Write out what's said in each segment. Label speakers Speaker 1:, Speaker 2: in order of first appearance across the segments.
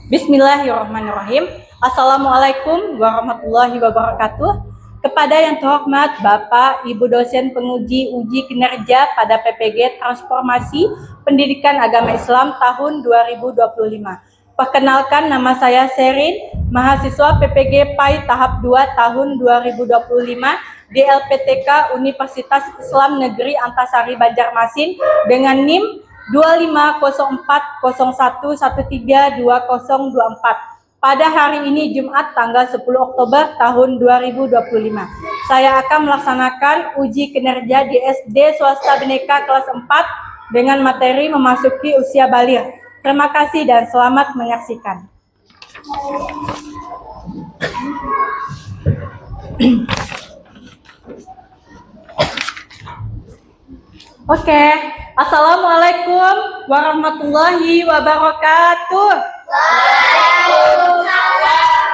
Speaker 1: Bismillahirrahmanirrahim. Assalamualaikum warahmatullahi wabarakatuh. Kepada yang terhormat Bapak, Ibu dosen penguji uji kinerja pada PPG Transformasi Pendidikan Agama Islam tahun 2025. Perkenalkan, nama saya Sherin, mahasiswa PPG PAI tahap 2 tahun 2025 di LPTK Universitas Islam Negeri Antasari Banjarmasin dengan NIM 250401132024 pada hari ini Jumat tanggal 10 Oktober tahun 2025. Saya akan melaksanakan uji kinerja di SD swasta Bhinneka kelas 4 dengan materi memasuki usia baligh. Terima kasih dan selamat menyaksikan. Oke, Assalamualaikum warahmatullahi wabarakatuh.
Speaker 2: Waalaikumsalam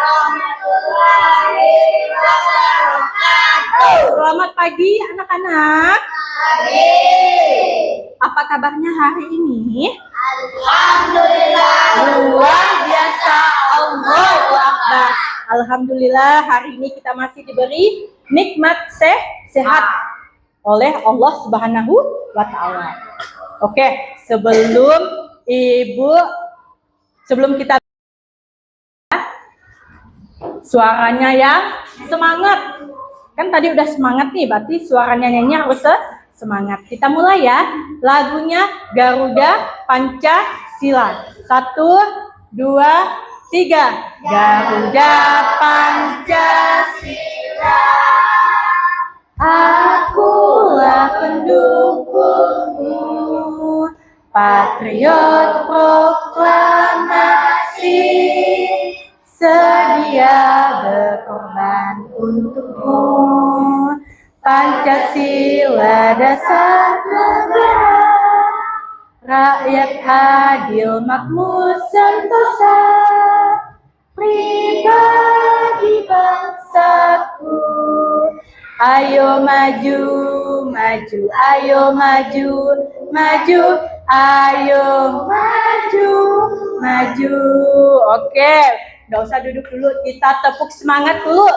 Speaker 2: warahmatullahi wabarakatuh.
Speaker 1: Selamat pagi anak-anak.
Speaker 2: Pagi.
Speaker 1: Apa kabarnya hari ini?
Speaker 2: Alhamdulillah.
Speaker 1: Luar biasa, Allahu Akbar. Alhamdulillah hari ini kita masih diberi nikmat sehat oleh Allah Subhanahu wa Ta'ala. Oke, sebelum kita suaranya yang semangat. Kan tadi udah semangat nih, berarti suaranya nyanyi harus semangat. Kita mulai ya. Lagunya Garuda Pancasila. 1, 2, 3. Garuda Pancasila, akulah pendukungmu, patriot proklamasi, sedia berkorban untukmu. Pancasila dasar negara, rakyat adil makmur sentosa, pribadi bangsaku. Ayo maju, maju, ayo maju, maju, ayo maju, maju. Oke, nggak usah duduk dulu, kita tepuk semangat dulu,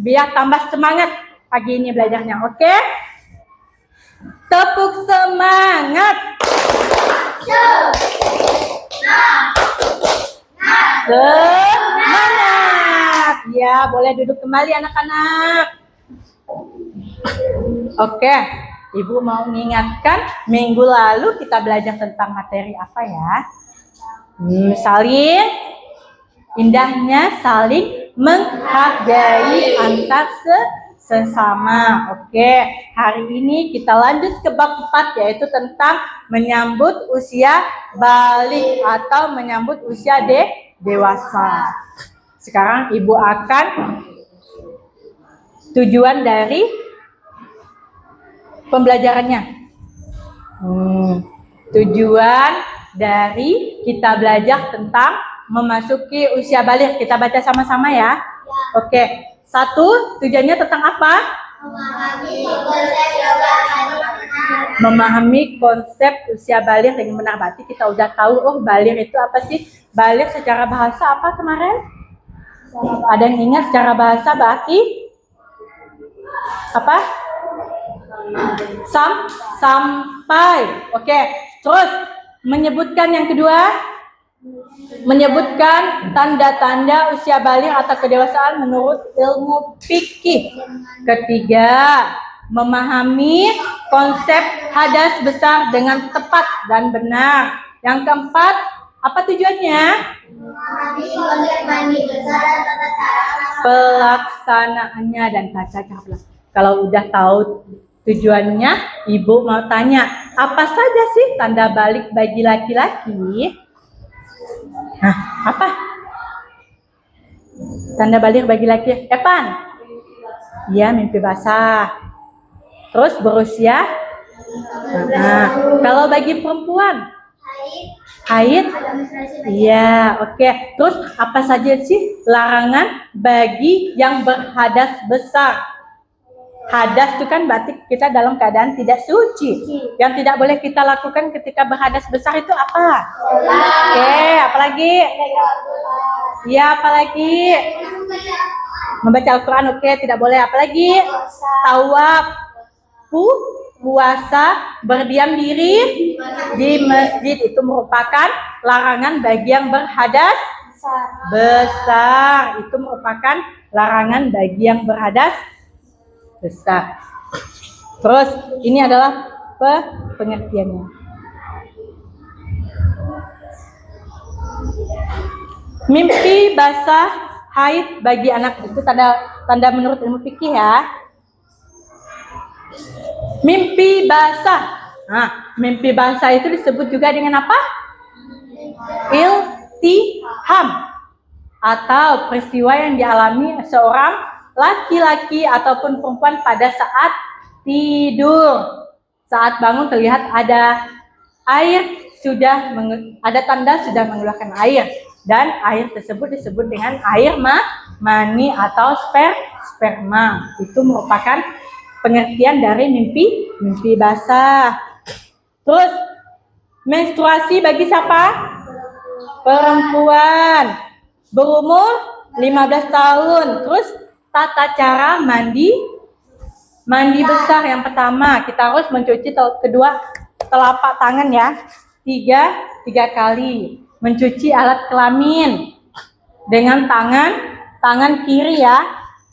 Speaker 1: biar tambah semangat pagi ini belajarnya, oke? Tepuk semangat. Semangat. Ya, boleh duduk kembali anak-anak. Oke, Ibu mau mengingatkan minggu lalu kita belajar tentang materi apa ya? Saling, indahnya saling menghargai antar sesama. Oke, hari ini kita lanjut ke bab 4 yaitu tentang menyambut usia baligh atau menyambut usia dewasa. Sekarang Ibu akan tujuan dari pembelajarannya. Tujuan dari kita belajar tentang memasuki usia baligh. Kita baca sama-sama ya. Oke. 1, tujuannya tentang apa? Memahami konsep usia baligh dengan benar. Berarti kita udah tahu, oh baligh itu apa sih? Baligh secara bahasa apa kemarin? Ada yang ingat secara bahasa berarti apa? Sampai. Oke. Terus menyebutkan yang kedua, menyebutkan tanda-tanda usia baligh atau kedewasaan menurut ilmu fikih. Ketiga, memahami konsep hadas besar dengan tepat dan benar. Yang keempat, apa tujuannya? Pelaksanaannya dan tata cara. Kalau udah tahu tujuannya, Ibu mau tanya, apa saja sih tanda baligh bagi laki-laki? Nah, apa? Tanda baligh bagi laki-laki. Evan? Iya, mimpi basah. Terus berusia? Nah, kalau bagi perempuan? Haid? Iya, oke. Terus apa saja sih larangan bagi yang berhadas besar? Hadas itu kan berarti kita dalam keadaan tidak suci. Yang tidak boleh kita lakukan ketika berhadas besar itu apa? Oke, apalagi? lagi? Ya, apa lagi? Membaca Al-Quran, oke, tidak boleh. Apa lagi? Tawaf, puasa, berdiam diri di masjid itu merupakan larangan bagi yang berhadas besar. Itu merupakan larangan bagi yang berhadas besar. Terus ini adalah pengertiannya. Mimpi basah haid bagi anak itu tanda menurut ilmu fikih ya. Mimpi basah. Nah, mimpi basah itu disebut juga dengan apa? Iltiham, atau peristiwa yang dialami seorang laki-laki ataupun perempuan pada saat tidur. Saat bangun terlihat ada air ada tanda sudah mengeluarkan air, dan air tersebut disebut dengan air mani atau sperma. Itu merupakan pengertian dari mimpi basah. Terus menstruasi bagi siapa? Perempuan berumur 15 tahun. Terus tata cara mandi besar yang pertama, kita harus mencuci kedua telapak tangan ya. Tiga kali. Mencuci alat kelamin dengan tangan kiri ya.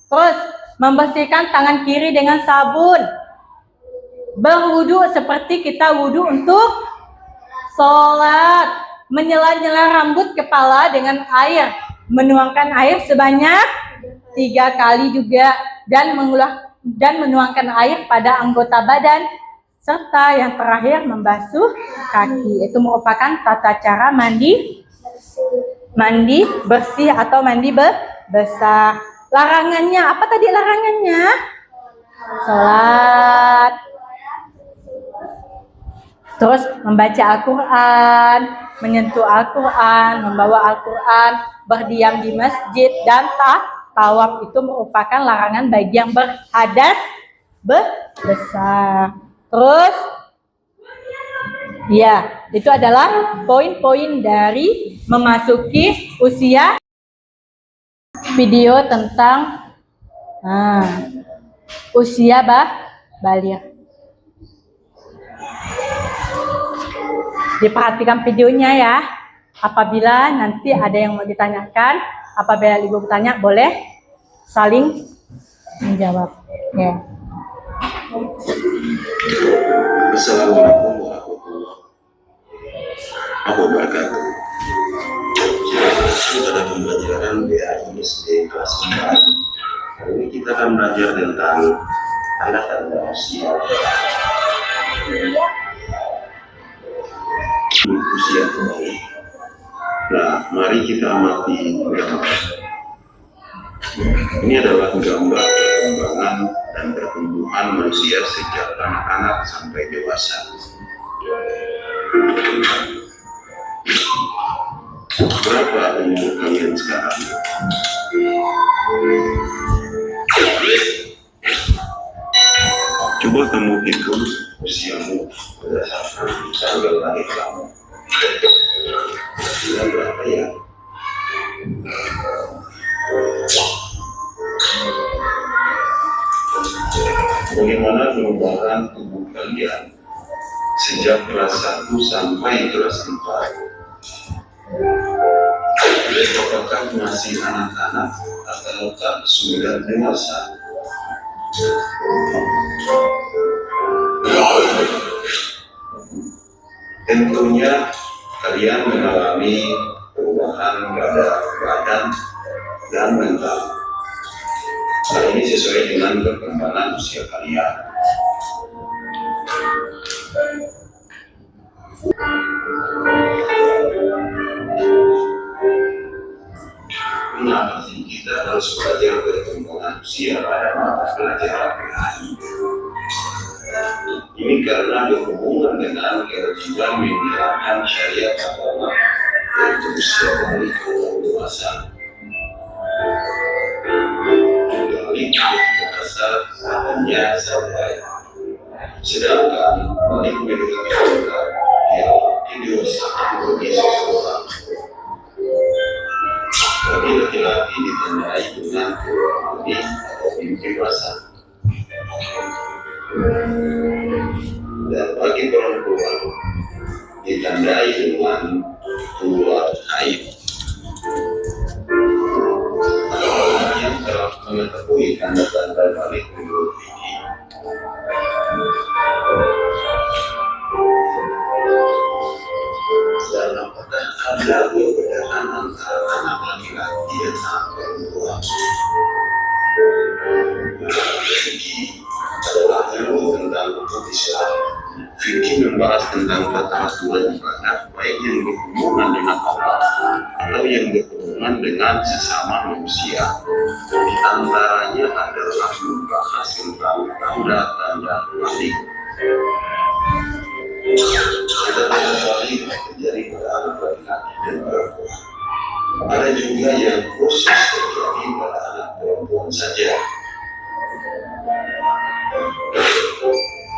Speaker 1: Terus membersihkan tangan kiri dengan sabun. Berwudu seperti kita wudu untuk sholat. Menyela-nyela rambut kepala dengan air. Menuangkan air sebanyak 3 kali juga. Dan menuangkan air pada anggota badan. Serta yang terakhir membasuh kaki. Itu merupakan tata cara mandi bersih atau mandi besar. Larangannya, apa tadi larangannya? Sholat. Terus membaca Al-Quran, menyentuh Al-Quran, membawa Al-Quran, berdiam di masjid, dan tawaf itu merupakan larangan bagi yang berhadas besar. Terus, ya, itu adalah poin-poin dari memasuki usia video tentang usia baligh. Diperhatikan videonya ya. Apabila nanti ada yang mau ditanyakan, apabila ibu bertanya, boleh saling menjawab. Ya.
Speaker 3: Assalamualaikum warahmatullahi wabarakatuh. Kita dalam pembelajaran BAISD kelas 4. Hari ini kita akan belajar tentang tanda-tanda usia. Usia kembali. Nah, mari kita amati gambar. Ini adalah gambar perkembangan dan pertumbuhan manusia sejak anak-anak sampai dewasa. Berapa umur kalian sekarang? Coba kamu hitung usiamu berdasarkan tanggal lahir kamu. Usia berapa ya? Bagaimana perubahan tubuh kalian sejak kelas 1 sampai kelas 4? Apakah masih anak-anak atau sudah dewasa? Tentunya kalian mengalami perubahan pada badan dan mental. Hal ini sesuai dengan perkembangan usia kalian. Kenapa sih kita harus belajar perkembangan usia pada mata pelajaran PAI? Ini karena berhubungan dengan kewajiban menjalankan syariat agama, yaitu usia balik atau dewasa. Balik dasar hanya sampai, sedangkan balik mendekati dewasa bagi seseorang ada perbedaan antara anak laki-laki dan anak perempuan. Fikih adalah ilmu tentang hukum Islam. Fikih membahas tentang tata aturan ibadah, baik yang berhubungan dengan Allah atau yang berhubungan dengan sesama manusia. Di antaranya adalah membahas tentang tanda-tanda balik. Tanda-tanda balik terjadi pada anak laki-laki dan perempuan. Ada juga yang khusus terjadi pada anak perempuan saja.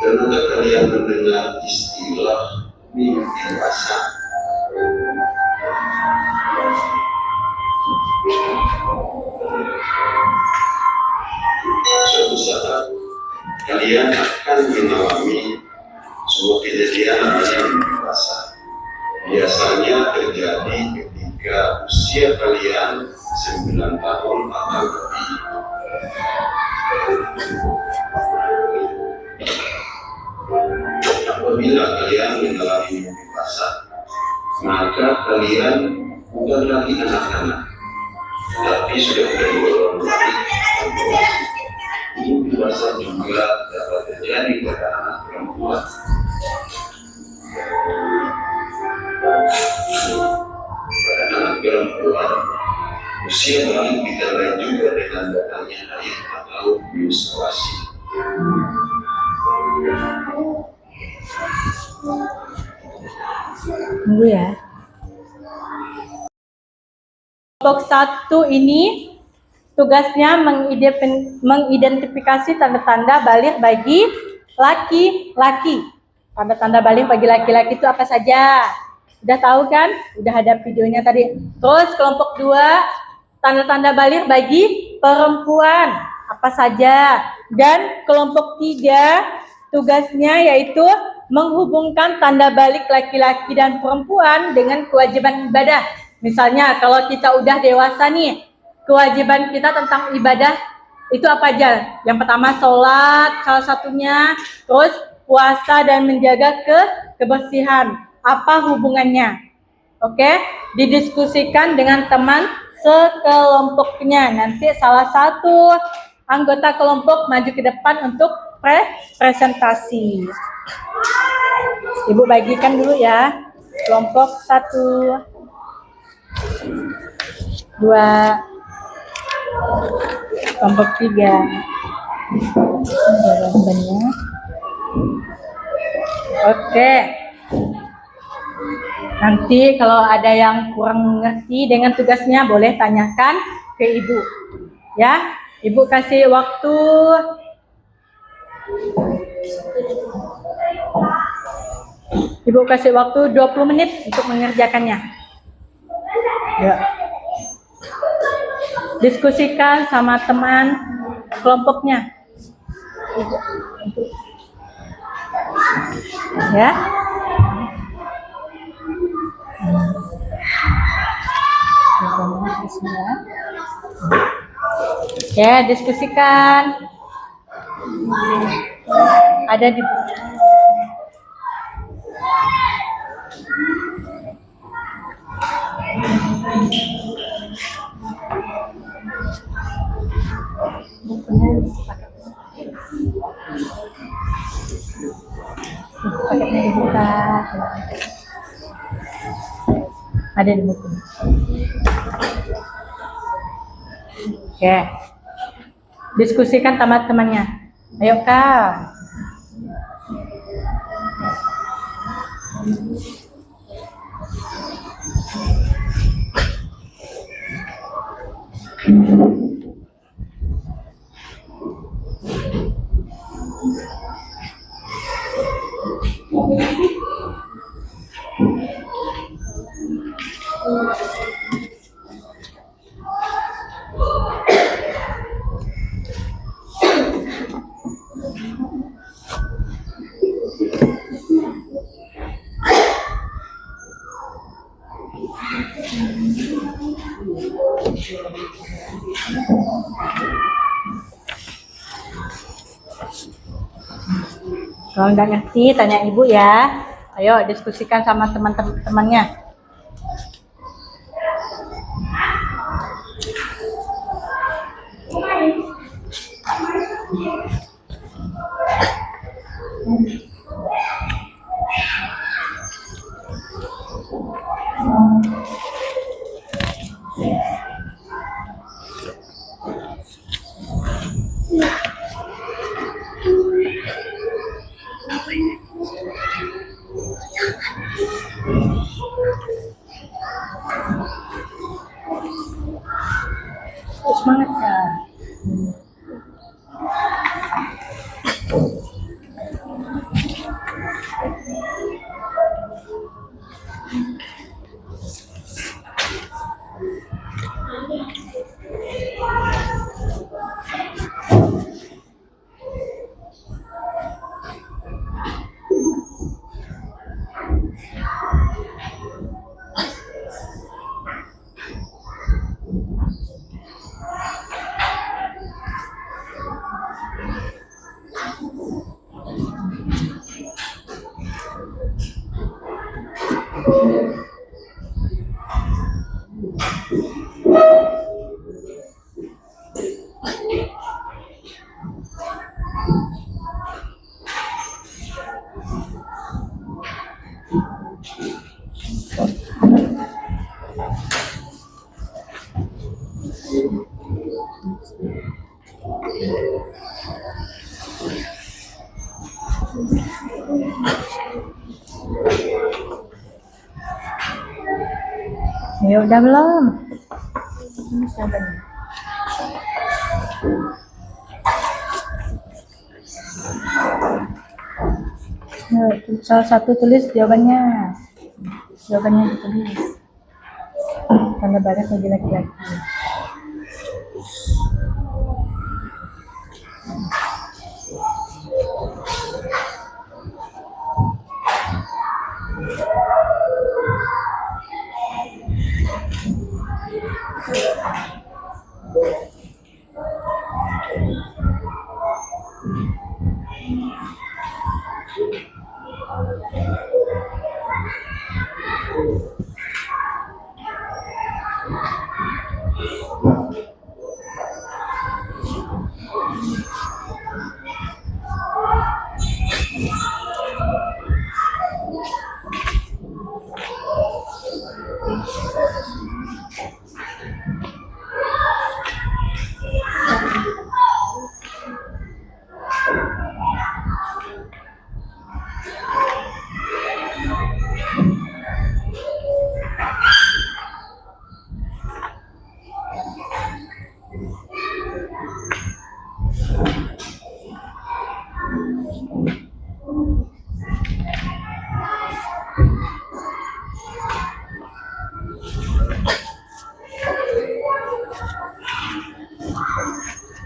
Speaker 3: Pernahkah kalian mendengar istilah mimpi basah? Suatu saat kalian akan mengalami sebuah kejadian namanya mimpi basah. Biasanya terjadi ketika usia kalian 9 tahun atau lebih. Apabila kalian mengalami mimpi basah, maka kalian bukan lagi anak-anak, tapi sudah bergolong balik. Mimpi basah juga dapat terjadi pada anak perempuan. Pada anak perempuan, usia balik ditandai juga dengan datangnya haid atau menstruasi.
Speaker 1: Tunggu ya. Kelompok 1 ini tugasnya mengidentifikasi tanda-tanda balik bagi laki-laki. Tanda-tanda balik bagi laki-laki itu apa saja? Udah tahu kan? Udah ada videonya tadi. Terus kelompok 2, tanda-tanda balik bagi perempuan apa saja? Dan kelompok 3, tugasnya yaitu menghubungkan tanda balik laki-laki dan perempuan dengan kewajiban ibadah. Misalnya kalau kita udah dewasa nih, kewajiban kita tentang ibadah itu apa aja? Yang pertama sholat salah satunya, terus puasa dan menjaga kebersihan. Apa hubungannya? Oke, didiskusikan dengan teman sekelompoknya. Nanti salah satu anggota kelompok maju ke depan untuk presentasi. Ibu bagikan dulu ya. Kelompok 1, 2, kelompok 3. Jawabannya. Oke. Nanti kalau ada yang kurang ngerti dengan tugasnya boleh tanyakan ke Ibu. Ya, Ibu kasih waktu 20 menit untuk mengerjakannya. Ya. Diskusikan sama teman kelompoknya. Ya. Ya, diskusikan. Ada di paketnya dibuka. Ada di buku. Oke. Diskusikan sama temannya. Ayo Kak. Kalau nggak ngerti, tanya ibu ya. Ayo diskusikan sama teman-temannya. Semangat Kak. Ya udah belum? Ini sabar. Nah, salah satu tulis jawabannya. Jawabannya ditulis. Tanda baris bagi laki-laki.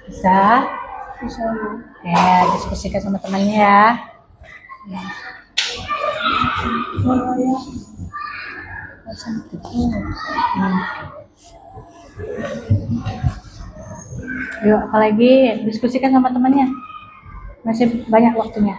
Speaker 1: Bisa?
Speaker 2: Bisa.
Speaker 1: Ya, diskusikan sama temannya ya. Yuk, apalagi diskusikan sama temannya. Masih banyak waktunya.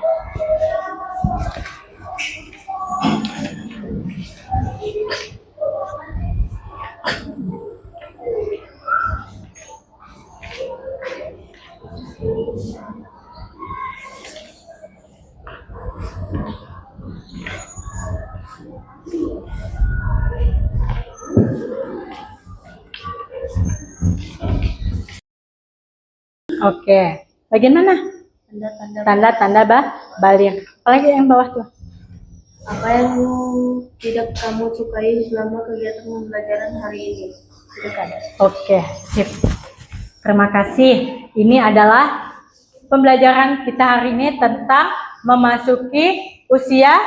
Speaker 1: Oke, bagian mana?
Speaker 2: Tanda-tanda
Speaker 1: Balik. Apalagi yang bawah tuh.
Speaker 2: apa yang tidak kamu sukai selama kegiatan pembelajaran hari ini? Silakan.
Speaker 1: Oke, sip. Terima kasih. Ini adalah pembelajaran kita hari ini tentang memasuki usia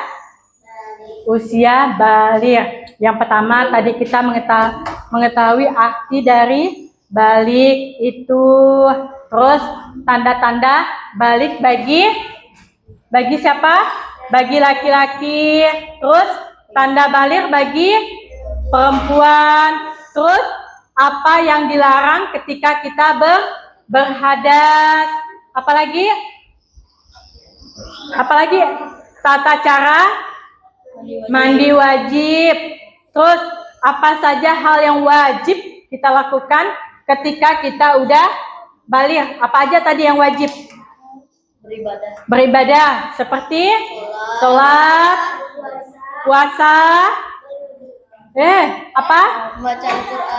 Speaker 1: baligh. Yang pertama tadi kita mengetahui arti dari baligh itu, terus tanda-tanda baligh bagi siapa? Bagi laki-laki. Terus tanda baligh bagi perempuan. Terus apa yang dilarang ketika kita berhadas? Apalagi tata cara mandi wajib. Terus apa saja hal yang wajib kita lakukan ketika kita udah baligh? Apa aja tadi yang wajib? Beribadah seperti sholat, puasa,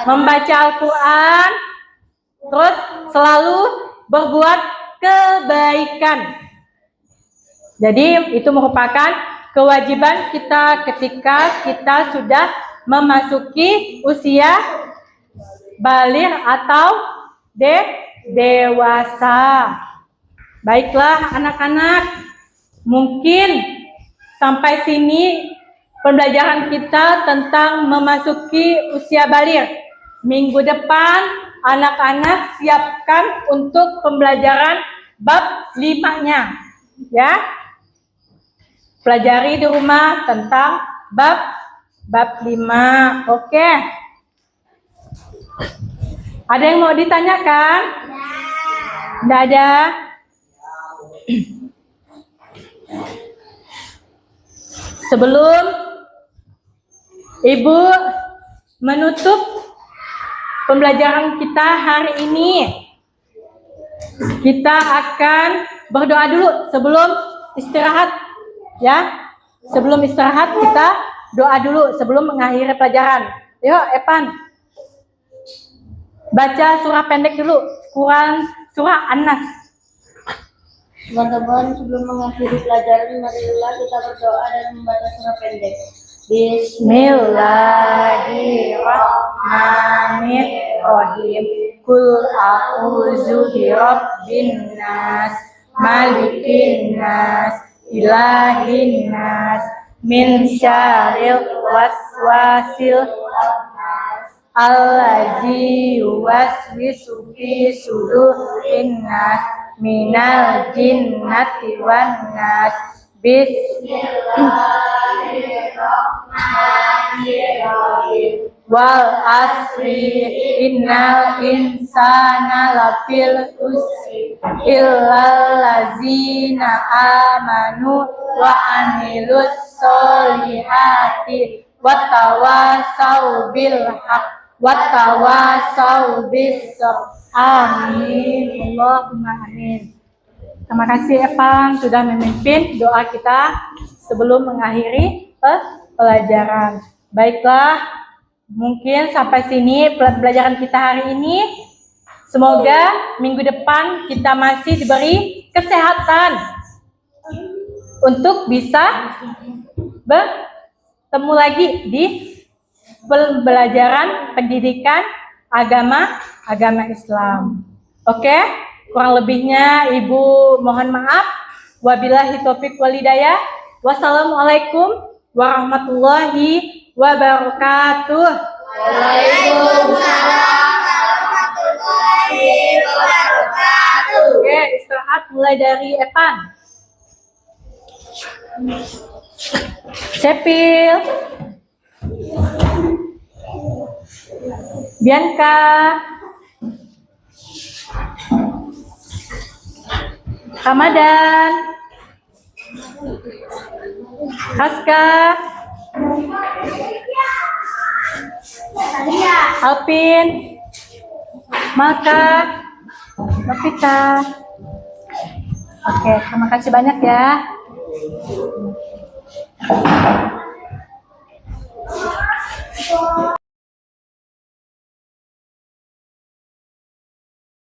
Speaker 1: membaca Al-Quran, terus selalu berbuat kebaikan. Jadi itu merupakan kewajiban kita ketika kita sudah memasuki usia baligh atau dewasa. Baiklah anak-anak, mungkin sampai sini pembelajaran kita tentang memasuki usia baligh. Minggu depan anak-anak siapkan untuk pembelajaran bab 5-nya. Ya. Pelajari di rumah tentang bab 5. Oke. Ada yang mau ditanyakan? Tidak ada. Sebelum Ibu menutup pembelajaran kita hari ini, kita akan berdoa dulu sebelum istirahat, ya. Sebelum istirahat kita doa dulu sebelum mengakhiri pelajaran. Yuk, Evan, baca surah pendek dulu, Quran surah An-Nas.
Speaker 2: Teman-teman, sebelum mengakhiri pelajaran, marilah kita berdoa dan membaca surah pendek.
Speaker 1: Bismillahirrahmanirrahim. Qul a'udzu birabbin nas, malikin nas, ilahin nas, min syarril waswasil allazi yuwaswisu fi sudurin nas minal jinnati wan nas. Bismillahirrahmanirrahim. Wal asri innal insana lafil khusr illal ladzina amanu wa amilus solihati wattawasau bil haq wattawasau bis sabr. Amin. Allahumma amin. Terima kasih Evan sudah memimpin doa kita sebelum mengakhiri pelajaran. Baiklah, mungkin sampai sini pelajaran kita hari ini. Semoga minggu depan kita masih diberi kesehatan untuk bisa bertemu lagi di pembelajaran pendidikan agama Islam. Oke, kurang lebihnya Ibu mohon maaf. Wabillahi taufik wal hidayah. Wassalamualaikum warahmatullahi wabarakatuh.
Speaker 2: Waalaikumsalam warahmatullahi wabarakatuh.
Speaker 1: Oke, istirahat mulai dari Evan. Sepil, Bianca, Ramadan, Haska, Alpin, Maka, Novita. Oke, terima kasih banyak ya.